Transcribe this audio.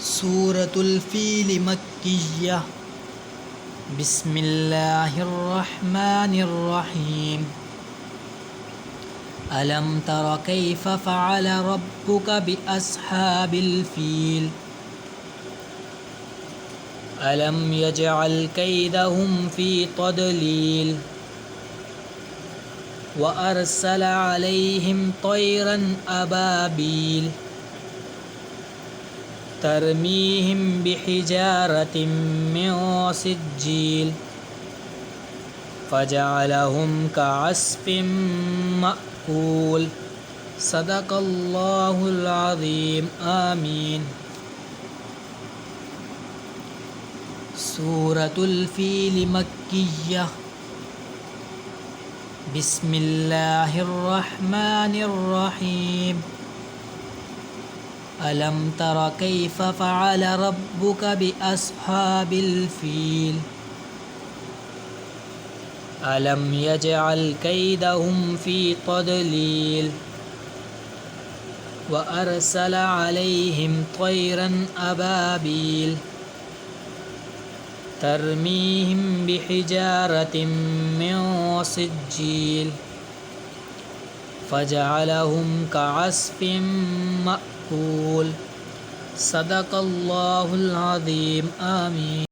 सूरतुल feel मक्किय्या। बिस्मिल्लाहिर्रहमानिर्रहीम। अलम तर कैफ़ फ़अल रब्बुक बिअस्हाबिल फ़ील। अलम यजअल कैदहुम फ़ी तदलील। व अरसल अलैहिम तयरन अबाबील तरमीहिम बिहिजारतिम मिन सिज्जील फजअलहुम कअस्फिम मअकूल। सदक़ल्लाहुल अज़ीम। आमीन। सूरतुल फ़ील मक्किय्या। बिस्मिल्लाहिर्रहमानिर्रहीम। अलम तर कैफ़ फ़अल रब्बुक बिअस्हाबिल फ़ील। अलम यजअल कैदहुम फ़ी तदलील। व अरसल अलैहिम तयरन अबाबील तरमीहिम बिहिजारतिम मिन सिज्जील फजअलहुम कअस्फिम मअकूल। सदक़ल्लाहुल अज़ीम। आमीन।